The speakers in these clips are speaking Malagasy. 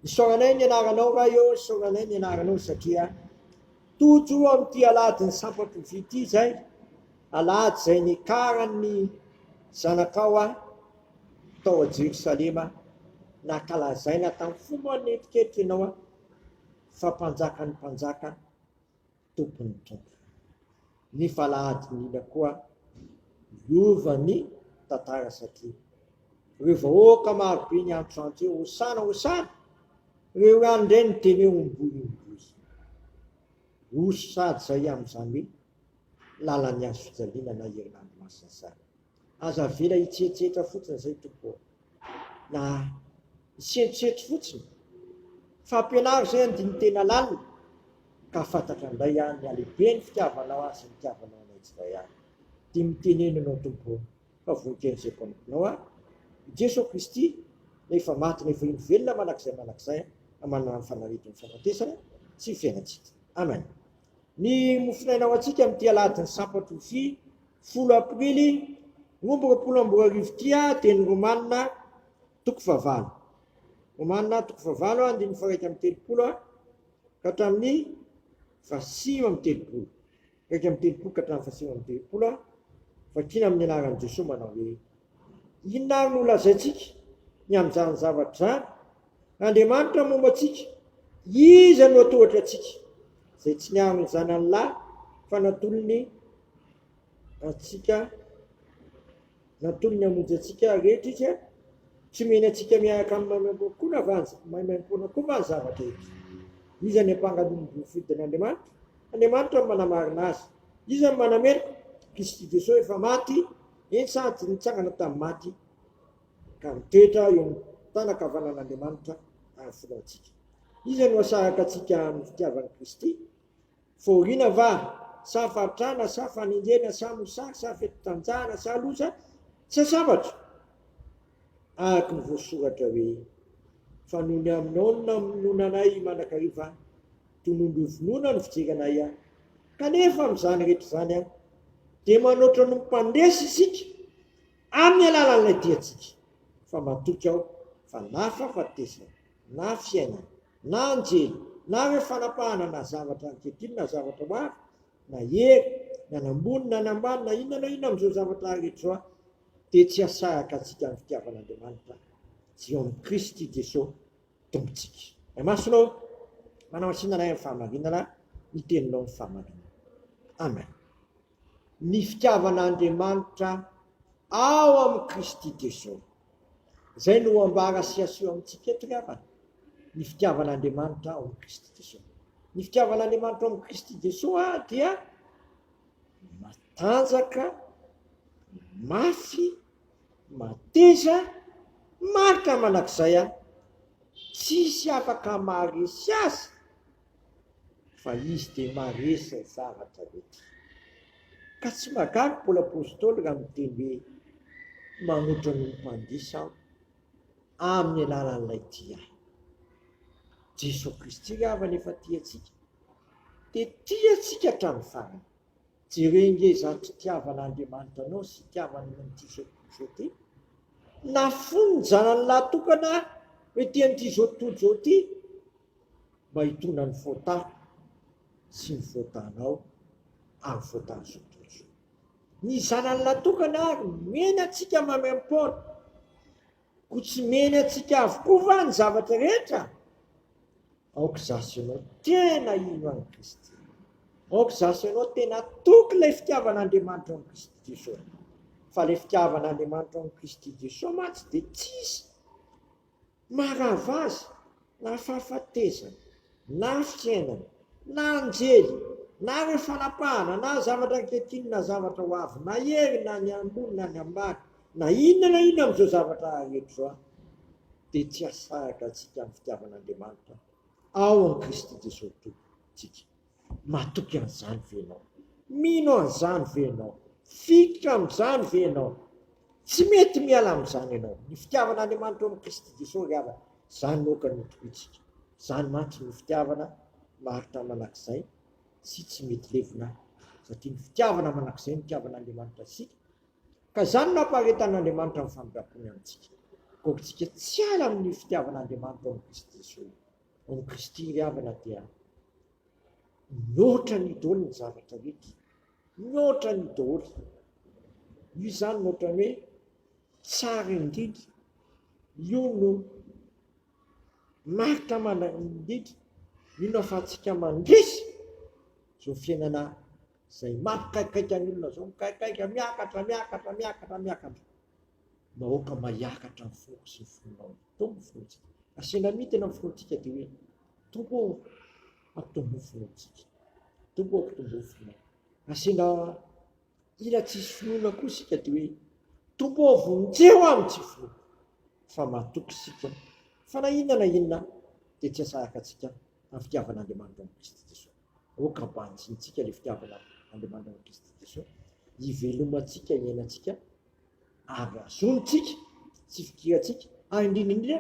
Isaoranay ny anaranao raha eo, isaoranay ny anaranao satria tojo amin'ity aladiny sampatro vity zay, alady zay nikaran'ny zanakao tao a Jerosalema, nakalazaina tamin'ny fomba netiketry ianao fa mpanjaka ny mpanjaka, tompony tompo. Ny falahady nina koa liova ny tantara satria reo vahoaka marobe ny androandro eo, hosana hosana, reo ihany indray ny teny eo omboimboy. Oso sady zay amin'izany hoe lalan'ny azo fijaliana na herinandro masina sara. Aza vela hitsetsetra fotsiny zay tompo, na hisetsetry fotsiny, fampianary zay andiny tena lalina, ka fantatra indray ny alehibe ny fitiavanao azy, ny fitiavanao anay Israely. Dia mitenenanao tompo, fa vonikeny izay mpanomponao Jesosy Kristy, nefa maty nefa iny velona manakizay manana ny fanaretiny famatesana sy fiainantsika. Amen. Ny mofinainao antsika amin'ity aladiny sampatro vy 10 aprily 2024 dia ny Romanina toko 9. Romanina toko 9 andiny faraika amin'ny telopolo ka hatramin'ny fasimy amin'ny telopolo. Raika amin'ny telopolo ka hatramin'ny fasimy amin'ny telopolo, vakina amin'ny anaran'i Jesosy manao hoe inona no lazaintsika ny amin'izany zavatra zany? Andriamanitra momba antsika, iza no atohatra antsika zay tsy niariny zanany lahy fa natolony antsika, natolony hamonjy antsika rehetra izy, tsy meny antsika miaraka amin'ny maimaimpona koa va ny zavatra eto? Iza ny ampangalomby fidin'Andriamanitra? Andriamanitra manamarina azy. Iza ny manamerika? Kristy Jesosy efa maty, eny sady nitsangana tamin'ny maty, ka mitoetra eo amin'ny tanakavanan'Andriamanitra ary filoantsika. Iza no asaraka antsika amin'ny fitiavan'i Kristy? Fahoriana va, sa faritrana, sa fanenjena, sa mosary, sa fetitanjahana, sa loza, sa sambatra? Araka ny voasoratra hoe fanony aminao namononanay manakariva, tonondo vonona ny fijeranay kanefa amin'izany rehetra zany dia manoatra no mpandesy isika amin'ny alalan'ilay diantsika, fa matoky aho fa na fahafatesana, na fiainana, na anjely, na hoe fanapahana, na zavatra ankehitriny, na zavatra maro, na hery, na nambony, na nambany, na inona amin'izao zavatra rehetra zao, dia tsy asaraka antsika amin'ny fitiavan'Andriamanitra sy eo amin'ny Kristy Jesosy tompontsika. Masonao manao asinanay amin'ny fahamarinana, ny teninao ny fahamarinana. Amen. Ny fitiavan'Andriamanitra ao amin'ny Kristy Jesosy, zay no ambara sy aseho amintsika eto ry havana. Ny fitiavan'Andriamanitra ao amin'ny Kristy Jesosy. Ny fitiavan'Andriamanitra ao amin'ny Kristy Jesosy dia matanjaka, mafy, mateza, marika manakizay tsisy afaka maharesy azy fa izy dia maharesy ny zavatra rehetra. Ka tsy magary Paoly apôstôly raha miteny hoe manoatra ny mpandisa amin'ny alalan'ilay dia. Jesosy Kristy raha nefa tiantsika, dia tiantsika hatramin'ny farany. Jereo nge izany fitiavan'Andriamanitra anao sy fitiavan'ity Jesosy ty, nafony ny zanany lahy tokana hoe tian'ity zao tontolo zao ty mba hitondra ny fôta sy ny fôtanao amin'ny fôtany zao tontolo zao. Ny zanany lahy tokana meny antsika mamaim-poana, ko tsy meny antsika avokoa va ny zavatra rehetra? Aoka zasy ianao tena ino any Kristy, aoka zasy ianao tena toky ilay fitiavan'Andriamanitra amin'ny Kristy Jesosy. Fa ilay fitiavan'Andriamanitra amin'ny Kristy Jesosy matsy dia tsisy marava azy, na fahafatezana, na fiainana, na anjely, na hoe fanapahana, na zavatra ankehitriny, na zavatra ho avy, na hery, na ny ambony, na ny ambany, na inona amin'izao zavatra rehetra zao, dia tsy asaraka antsika amin'ny fitiavan'Andriamanitra ao amin'ny Kristy Jesosy tompontsika. Matoky an'izany ve ianao? Mino an'izany ve ianao? Fikitra amin'izany ve ianao? Tsy mety miala amin'izany ianao. Ny fitiavan'Andriamanitra amin'ny Kristy Jesosy rava, zany moka no tokontsika. Zany mantsy ny fitiavana maritra manakizay sy tsy mety levona, satria ny fitiavana manakizay ny fitiavan'Andriamanitra sika, ka zany nampaharetan'Andriamanitra amin'ny famindram-pony amintsika. Kokotsika tsy ala amin'ny fitiavan'Andriamanitra ao amin'ny Kristy Jesosy. Ao amin'ny Kristy riavana dia mihoatra ny daholo ny zavatra rehetra. Mihoatra ny daholo. Io zany no ohatran'ny hoe tsara indrindra. Io no marika indrindra. Io no ahafahantsika mandresy zao fiainana izay mampikaikaika ny olona zao, mikaikaika miakatra. Nahoaka maiakatra ny foko sy ny fonao. Tombo fonontsika. Asena mitana amin'ny fonontsika dia hoe tombo ampitombo fonontsika. Tombo ampitombo fonao. Asena ila tsisy finoana koa isika dia hoe tombo vonjeo amin'ny tsy finoana. Fa matoky isika. Fa na inona dia tsy asaraka antsika amin'ny fitiavan'Andriamanitra amin'ny Kristy Jesosy. Oka banjintsika ilay fitiavan'Andriamanitra amin'ny Kristy Jesosy. Hivelomantsika, iainantsika. Ary azontsika sy fikirantsika ary indrindra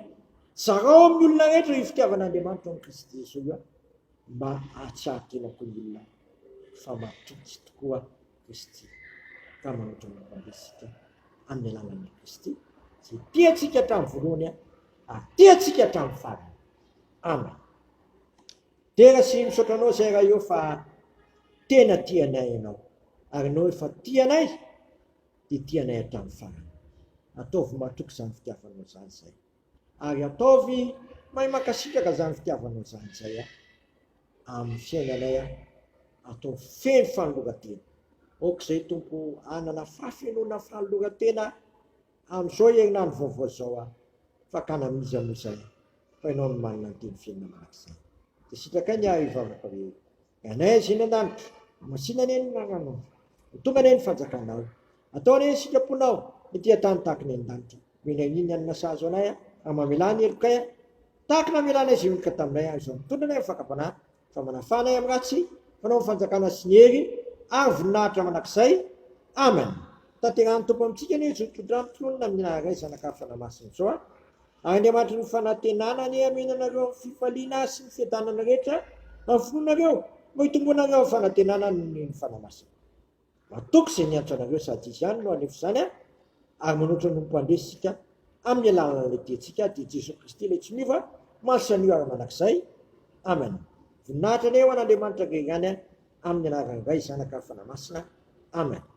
zarao amin'ny olona rehetra io fitiavan'Andriamanitra amin'ny Kristy Jesosy io mba ahatsiaro-tenako ny olona fa matoky tokoa Kristy ka manoatra ny mpandeha amin'ny alalan'ny Kristy izay tiantsika hatramin'ny voalohany ary tiantsika hatramin'ny farany. Amen. Tena sy misaotra anao izay raha eo fa tena tianay ianao ary ianao efa tianay dia tianay hatramin'ny farany. Ataovy matoky izany fitiavanao izany izay. Ary ataovy mahay makasitraka izany fitiavanao izany izay amin'ny fiainanay atao feno fanoloran-tena. Aok'izay Tompo anana fahafenoana fanoloran-tena amin'izao herinandro vaovao izao fa kanamiza moa izay fa ianao no manana ny teny fiainana manak'izay. Dia sitraka ny ary hivavaka hoe anay izay ny an-danitra masina ane ny nananao tonga ane ny fanjakanao atao ane ny sitraponao ity tany tahaka ny an-danitra minaniny any nasazo anay amamelany elokay tahaka namelanay izay olika taminay izao mitondra anay fakapanahy fa manafanay amin'ny ratsy fanao ny fanjakana sy ny hery ary voninahitra manak'izay. Amen. Tanterahany Tompo amintsika ny zotodrampitolona amin'ny naharay zanaka fanamasiny izao ary Andriamanitra ny fanantenana ny amenanareo amin'ny fifaliana sy ny fiadanana rehetra amin'ny fononareo mba hitombonareo fanantenana ny fanamasina. Matoky izay niantra anareo sady izy ihany no alefa izany ary manoatra no mpandeha amin'ny alalana ilay tiantsika dia Jesosy Kristy ilay tsy miova mahasan'io ary manak'izay. Amen. Voninahitra ny eo an'Andriamanitra grerany amin'ny anaran'ny Ray, Zanaka, Fanamasina. Amen.